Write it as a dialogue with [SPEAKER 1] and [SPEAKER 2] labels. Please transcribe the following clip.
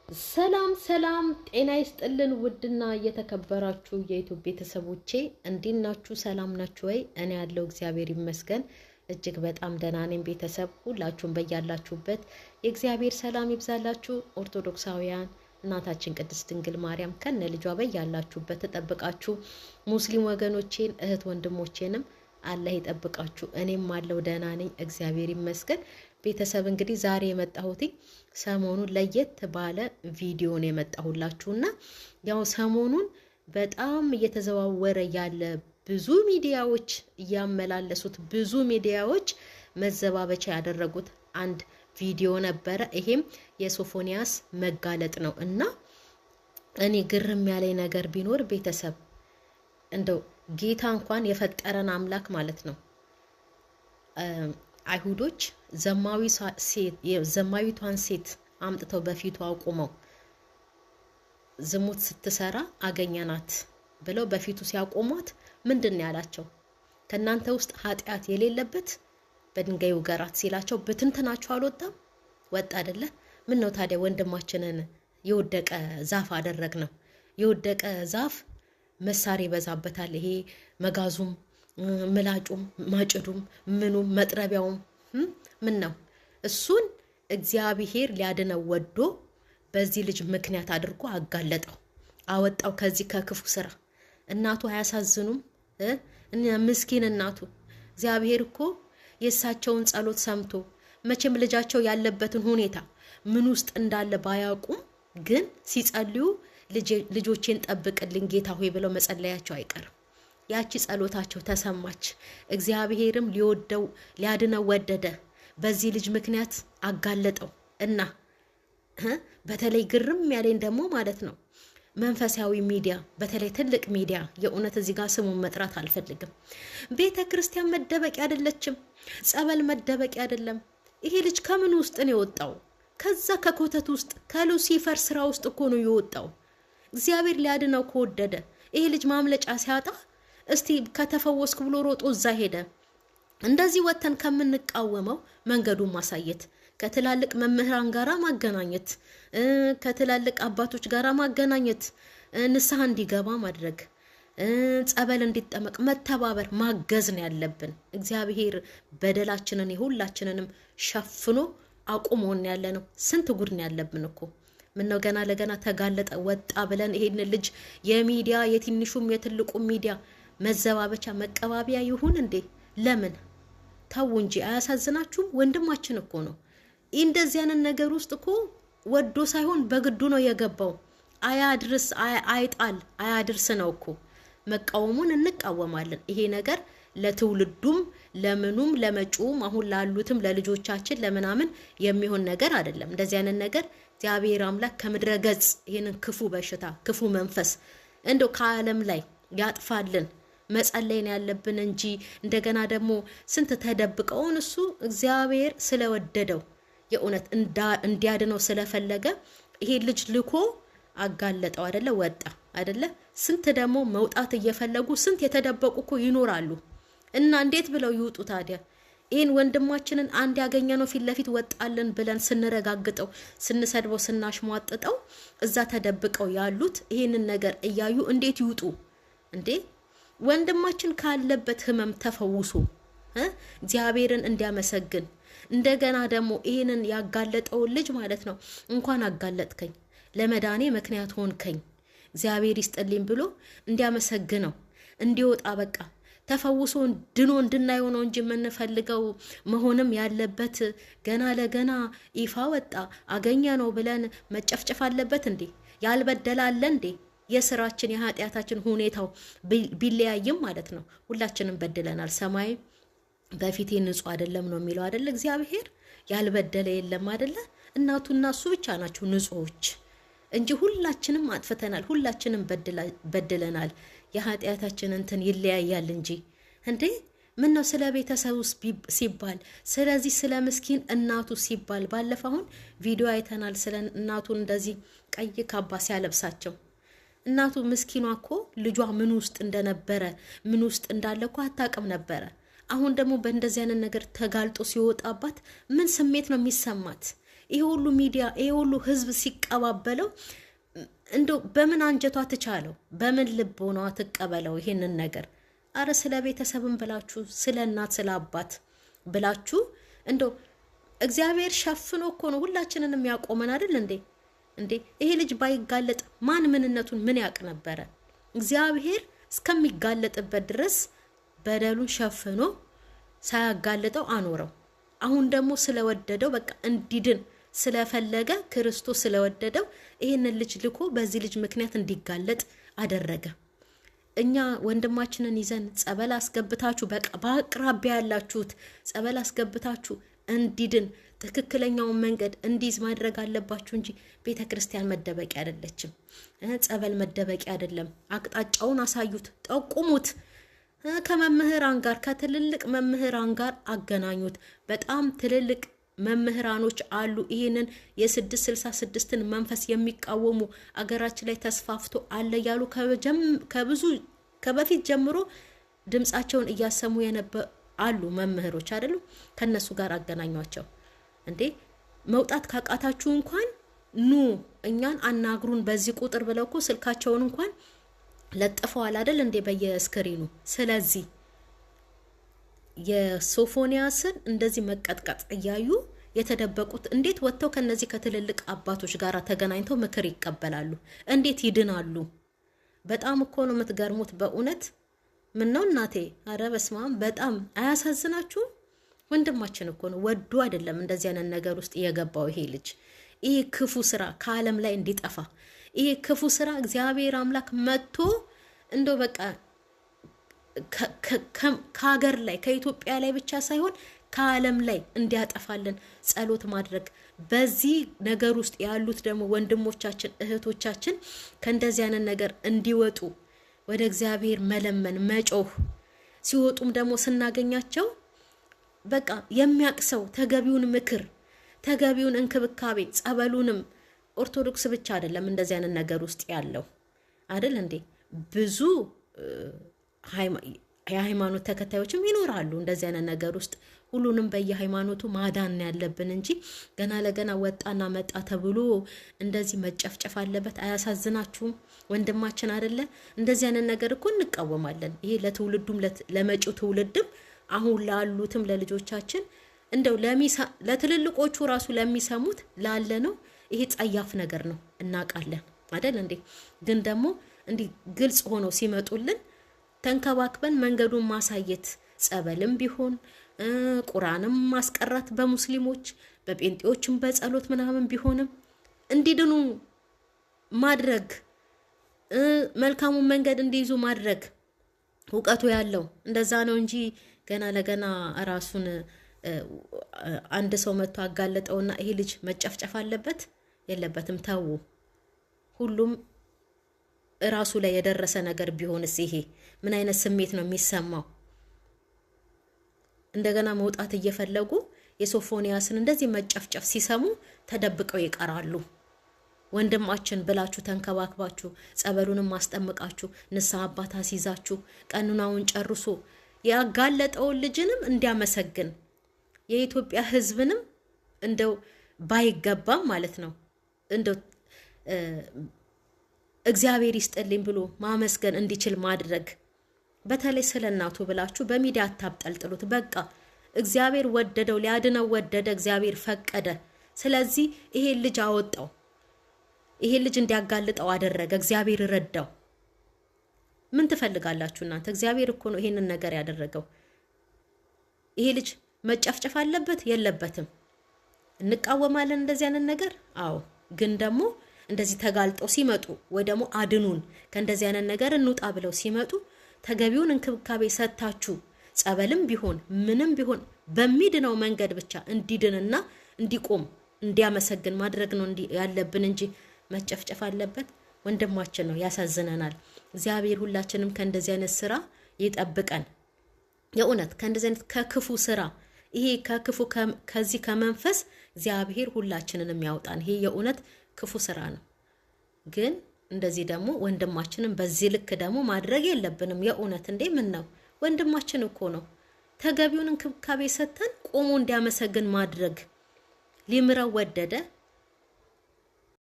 [SPEAKER 1] ሰላም ሰላም ጤና ይስጥልን ውድና እየተከበራችሁ የዩቲዩብ ቤተሰቦቼ እንዴት ናችሁ? ሰላም ናችሁ ወይ? እኔ ያለው እግዚአብሔር ይመስገን እጅግ በጣም ደህና ነኝ። ቤተሰብ ሁላችሁም በያላችሁበት የእግዚአብሔር ሰላም ይብዛላችሁ። ኦርቶዶክሳውያን እናታችን ቅድስት ድንግል ማርያም ከነ ልጇ በያላችሁበት ተጠብቃችሁ፣ ሙስሊም ወገኖቼን እህት ወንድሞቼንም አላህ ይጠብቃችሁ። እኔም አለው ደህና ነኝ እግዚአብሔር ይመስገን። ቤተሰብ እንግዲህ ዛሬ የመጣሁት ሰሞኑን ለየት ባለ ቪዲዮ ነው የመጣሁላችሁና ያው ሰሞኑን በጣም እየተዘዋወረ ያለ ብዙ ሚዲያዎች እያመላለሱት ብዙ ሚዲያዎች መዘባበቻ ያደረጉት አንድ ቪዲዮ ነበረ። ይሄም የሶፎንያስ መጋለጥ ነው እና እኔ ግርም ያለኝ ነገር ቢኖር ቤተሰብ እንደው ጌታ እንኳን የፈጠረን አምላክ ማለት ነው አይሁዶች ዘማዊቷን ሴት አምጥተው በፊቱ አቁመው ዝሙት ስትሰራ አገኘናት ብለው በፊቱ ሲያቆሟት ምንድነው ያላቸው? ከናንተ ውስጥ ኃጢአት የሌለበት በድንጋይ ውገራት ሲላቸው በትንተናቸው አልወጣም? ወጣ አይደለ? ምን ነው ታዲያ ወንድማችንን የወደቀ ዛፍ አደረግነው? የወደቀ ዛፍ መሳሪያ ይበዛበታል። ይሄ መጋዙም ምላጩም ማጭዱም ምኑም መጥረቢያውም ምን ነው እሱን እግዚአብሔር ሊያድነው ወዶ በዚህ ልጅ ምክንያት አድርጎ አጋለጠው፣ አወጣው ከዚህ ከክፉ ስራ። እናቱ አያሳዝኑም? ምስኪን እናቱ። እግዚአብሔር እኮ የእሳቸውን ጸሎት ሰምቶ መቼም ልጃቸው ያለበትን ሁኔታ ምን ውስጥ እንዳለ ባያውቁም ግን ሲጸልዩ ልጆቼን ጠብቅልኝ ጌታ ሆይ ብለው መጸለያቸው አይቀርም። ያቺ ጸሎታቸው ተሰማች። እግዚአብሔርም ሊያድነው ወደደ። በዚህ ልጅ ምክንያት አጋለጠው እና በተለይ ግርም ያለኝ ደግሞ ማለት ነው መንፈሳዊ ሚዲያ፣ በተለይ ትልቅ ሚዲያ፣ የእውነት እዚህ ጋር ስሙን መጥራት አልፈልግም። ቤተ ክርስቲያን መደበቂያ አይደለችም፣ ጸበል መደበቂያ አይደለም። ይሄ ልጅ ከምን ውስጥ ነው የወጣው? ከዛ ከኮተት ውስጥ ከሉሲፈር ስራ ውስጥ እኮ ነው የወጣው። እግዚአብሔር ሊያድነው ከወደደ ይሄ ልጅ ማምለጫ ሲያጣ እስቲ ከተፈወስኩ ብሎ ሮጦ እዛ ሄደ። እንደዚህ ወተን ከምንቃወመው መንገዱን ማሳየት፣ ከትላልቅ መምህራን ጋራ ማገናኘት፣ ከትላልቅ አባቶች ጋራ ማገናኘት፣ ንስሐ እንዲገባ ማድረግ፣ ጸበል እንዲጠመቅ መተባበር፣ ማገዝ ነው ያለብን። እግዚአብሔር በደላችንን የሁላችንንም ሸፍኖ አቁሞን ያለ ነው። ስንት ጉድ ነው ያለብን እኮ። ምነው ገና ለገና ተጋለጠ ወጣ ብለን ይሄን ልጅ የሚዲያ የትንሹም የትልቁም ሚዲያ መዘባበቻ መቀባቢያ ይሁን እንዴ? ለምን ታው እንጂ አያሳዝናችሁም? ወንድማችን እኮ ነው። እንደዚህ አይነት ነገር ውስጥ እኮ ወዶ ሳይሆን በግዱ ነው የገባው። አያድርስ አይጣል አያድርስ ነው እኮ። መቃወሙን እንቃወማለን። ይሄ ነገር ለትውልዱም ለምኑም ለመጪውም አሁን ላሉትም ለልጆቻችን ለምናምን የሚሆን ነገር አይደለም። እንደዚህ አይነት ነገር እግዚአብሔር አምላክ ከምድረ ገጽ ይሄንን ክፉ በሽታ ክፉ መንፈስ እንደው ከዓለም ላይ ያጥፋልን። መጸለይ ነው ያለብን እንጂ እንደገና ደግሞ ስንት ተደብቀውን እሱ እግዚአብሔር ስለወደደው የእውነት እንዲያድነው ስለፈለገ ይሄ ልጅ ልኮ አጋለጠው አይደለ? ወጣ አይደለ? ስንት ደግሞ መውጣት እየፈለጉ ስንት የተደበቁ እኮ ይኖራሉ። እና እንዴት ብለው ይውጡ ታዲያ? ይህን ወንድማችንን አንድ ያገኘነው ፊት ለፊት ወጣልን ብለን ስንረጋግጠው ስንሰድበው ስናሽሟጥጠው እዛ ተደብቀው ያሉት ይህንን ነገር እያዩ እንዴት ይውጡ እንዴ? ወንድማችን ካለበት ህመም ተፈውሶ እግዚአብሔርን እንዲያመሰግን እንደገና ደግሞ ይህንን ያጋለጠውን ልጅ ማለት ነው እንኳን አጋለጥከኝ ለመዳኔ ምክንያት ሆንከኝ እግዚአብሔር ይስጥልኝ ብሎ እንዲያመሰግነው እንዲወጣ በቃ ተፈውሶ ድኖ እንድናየው ነው እንጂ የምንፈልገው መሆንም ያለበት ገና ለገና ይፋ ወጣ አገኘ ነው ብለን መጨፍጨፍ አለበት እንዴ? ያልበደላለ እንዴ? የስራችን የኃጢአታችን ሁኔታው ቢለያይም ማለት ነው ሁላችንም በድለናል። ሰማይ በፊቴ ንጹህ አይደለም ነው የሚለው አይደለ? እግዚአብሔር ያልበደለ የለም አይደለ? እናቱና እሱ ብቻ ናቸው ንጹሆች እንጂ ሁላችንም አጥፍተናል፣ ሁላችንም በድለናል። የኃጢአታችን እንትን ይለያያል እንጂ እንዴ ምን ነው ስለ ቤተሰቡ ሲባል ስለዚህ ስለ ምስኪን እናቱ ሲባል ባለፈው አሁን ቪዲዮ አይተናል። ስለ እናቱ እንደዚህ ቀይ ካባ ሲያለብሳቸው እናቱ ምስኪኗ እኮ ልጇ ምን ውስጥ እንደነበረ ምን ውስጥ እንዳለ እኮ አታውቅም ነበረ። አሁን ደግሞ በእንደዚህ አይነት ነገር ተጋልጦ ሲወጣባት ምን ስሜት ነው የሚሰማት? ይሄ ሁሉ ሚዲያ ይሄ ሁሉ ህዝብ ሲቀባበለው እንዶ በምን አንጀቷ ትቻለው? በምን ልብ ሆኗ ትቀበለው ይሄንን ነገር? አረ ስለ ቤተሰብም ብላችሁ ስለ እናት ስለ አባት ብላችሁ እንዶ እግዚአብሔር ሸፍኖ እኮ ነው ሁላችንንም ያቆመን አይደል እንዴ? ይሄ ልጅ ባይጋለጥ ማን ምንነቱን ምን ያቅ ነበረ? እግዚአብሔር እስከሚጋለጥበት ድረስ በደሉን ሸፍኖ ሳያጋልጠው አኖረው። አሁን ደግሞ ስለወደደው በቃ እንዲድን ስለፈለገ ክርስቶስ ስለወደደው ይሄንን ልጅ ልኮ በዚህ ልጅ ምክንያት እንዲጋለጥ አደረገ። እኛ ወንድማችንን ይዘን ጸበል አስገብታችሁ በቃ በአቅራቢያ ያላችሁት ጸበል አስገብታችሁ እንዲድን ትክክለኛውን መንገድ እንዲዝ ማድረግ አለባችሁ እንጂ ቤተክርስቲያን መደበቂያ አይደለችም። ጸበል መደበቂያ አይደለም። አቅጣጫውን አሳዩት፣ ጠቁሙት። ከመምህራን ጋር ከትልልቅ መምህራን ጋር አገናኙት። በጣም ትልልቅ መምህራኖች አሉ። ይሄንን የ666ን መንፈስ የሚቃወሙ አገራችን ላይ ተስፋፍቶ አለ ያሉ ከበፊት ጀምሮ ድምጻቸውን እያሰሙ የነበሩ አሉ መምህሮች አይደሉ? ከነሱ ጋር አገናኟቸው። እንዴ መውጣት ካቃታችሁ እንኳን ኑ እኛን አናግሩን በዚህ ቁጥር ብለው እኮ ስልካቸውን እንኳን ለጥፈዋል አይደል እንዴ በየስክሪኑ። ስለዚህ የሶፎንያስን እንደዚህ መቀጥቀጥ እያዩ የተደበቁት እንዴት ወጥተው ከነዚህ ከትልልቅ አባቶች ጋር ተገናኝተው ምክር ይቀበላሉ? እንዴት ይድናሉ? በጣም እኮ ነው የምትገርሙት በእውነት። ምን ነው እናቴ? አረ በስማም በጣም አያሳዝናችሁም? ወንድማችን እኮ ነው ወዶ አይደለም እንደዚህ አይነት ነገር ውስጥ የገባው ይሄ ልጅ። ይሄ ክፉ ስራ ከዓለም ላይ እንዲጠፋ ይሄ ክፉ ስራ እግዚአብሔር አምላክ መጥቶ እንደው በቃ ከሀገር ላይ ከኢትዮጵያ ላይ ብቻ ሳይሆን ከዓለም ላይ እንዲያጠፋልን ጸሎት ማድረግ። በዚህ ነገር ውስጥ ያሉት ደግሞ ወንድሞቻችን እህቶቻችን ከእንደዚህ አይነት ነገር እንዲወጡ ወደ እግዚአብሔር መለመን መጮህ። ሲወጡም ደግሞ ስናገኛቸው በቃ የሚያቅሰው ተገቢውን ምክር ተገቢውን እንክብካቤ ጸበሉንም ኦርቶዶክስ ብቻ አይደለም እንደዚህ አይነት ነገር ውስጥ ያለው አይደል እንዴ? ብዙ የሃይማኖት ተከታዮችም ይኖራሉ እንደዚህ አይነት ነገር ውስጥ። ሁሉንም በየሃይማኖቱ ማዳን ያለብን እንጂ ገና ለገና ወጣና መጣ ተብሎ እንደዚህ መጨፍጨፍ አለበት? አያሳዝናችሁም? ወንድማችን አይደለ? እንደዚህ አይነት ነገር እኮ እንቃወማለን። ይሄ ለትውልዱም ለመጪው ትውልድም አሁን ላሉትም ለልጆቻችን እንደው ለትልልቆቹ ራሱ ለሚሰሙት ላለ ነው ይሄ ጸያፍ ነገር ነው እናውቃለን አይደል እንዴ? ግን ደግሞ እንዲህ ግልጽ ሆኖ ሲመጡልን ተንከባክበን መንገዱን ማሳየት፣ ጸበልም ቢሆን ቁርአንም ማስቀራት በሙስሊሞች በጴንጤዎችም በጸሎት ምናምን ቢሆንም እንዲድኑ ማድረግ፣ መልካሙን መንገድ እንዲይዙ ማድረግ እውቀቱ ያለው እንደዛ ነው እንጂ ገና ለገና ራሱን አንድ ሰው መጥቶ አጋለጠውና ይሄ ልጅ መጨፍጨፍ አለበት የለበትም። ተው። ሁሉም ራሱ ላይ የደረሰ ነገር ቢሆንስ ይሄ ምን አይነት ስሜት ነው የሚሰማው? እንደገና መውጣት እየፈለጉ የሶፎንያስን እንደዚህ መጨፍጨፍ ሲሰሙ ተደብቀው ይቀራሉ። ወንድማችን ብላችሁ ተንከባክባችሁ ጸበሉንም ማስጠምቃችሁ ንስሐ አባት አስይዛችሁ ቀኑናውን ጨርሶ ያጋለጠውን ልጅንም እንዲያመሰግን የኢትዮጵያ ሕዝብንም እንደው ባይገባም ማለት ነው እንደው እግዚአብሔር ይስጥልኝ ብሎ ማመስገን እንዲችል ማድረግ። በተለይ ስለ እናቱ ብላችሁ በሚዲያ አታብጠልጥሉት። በቃ እግዚአብሔር ወደደው፣ ሊያድነው ወደደ፣ እግዚአብሔር ፈቀደ። ስለዚህ ይሄ ልጅ አወጣው፣ ይሄ ልጅ እንዲያጋልጠው አደረገ፣ እግዚአብሔር ረዳው። ምን ትፈልጋላችሁ እናንተ? እግዚአብሔር እኮ ነው ይሄንን ነገር ያደረገው። ይሄ ልጅ መጨፍጨፍ አለበት የለበትም? እንቃወማለን እንደዚህ አይነት ነገር። አዎ፣ ግን ደግሞ እንደዚህ ተጋልጠው ሲመጡ ወይ ደግሞ አድኑን ከእንደዚህ አይነት ነገር እንውጣ ብለው ሲመጡ ተገቢውን እንክብካቤ ሰጥታችሁ ጸበልም ቢሆን ምንም ቢሆን በሚድነው መንገድ ብቻ እንዲድንና እንዲቆም እንዲያመሰግን ማድረግ ነው ያለብን እንጂ መጨፍጨፍ አለበት? ወንድማችን ነው፣ ያሳዝነናል። እግዚአብሔር ሁላችንም ከእንደዚህ አይነት ስራ ይጠብቀን። የእውነት ከእንደዚህ አይነት ከክፉ ስራ ይሄ ከክፉ ከዚህ ከመንፈስ እግዚአብሔር ሁላችንንም ያውጣን። ይሄ የእውነት ክፉ ስራ ነው። ግን እንደዚህ ደግሞ ወንድማችንን በዚህ ልክ ደግሞ ማድረግ የለብንም። የእውነት እንዴ ምን ነው ወንድማችን እኮ ነው። ተገቢውን እንክብካቤ ሰጥተን ቆሞ እንዲያመሰግን ማድረግ ሊምረው ወደደ።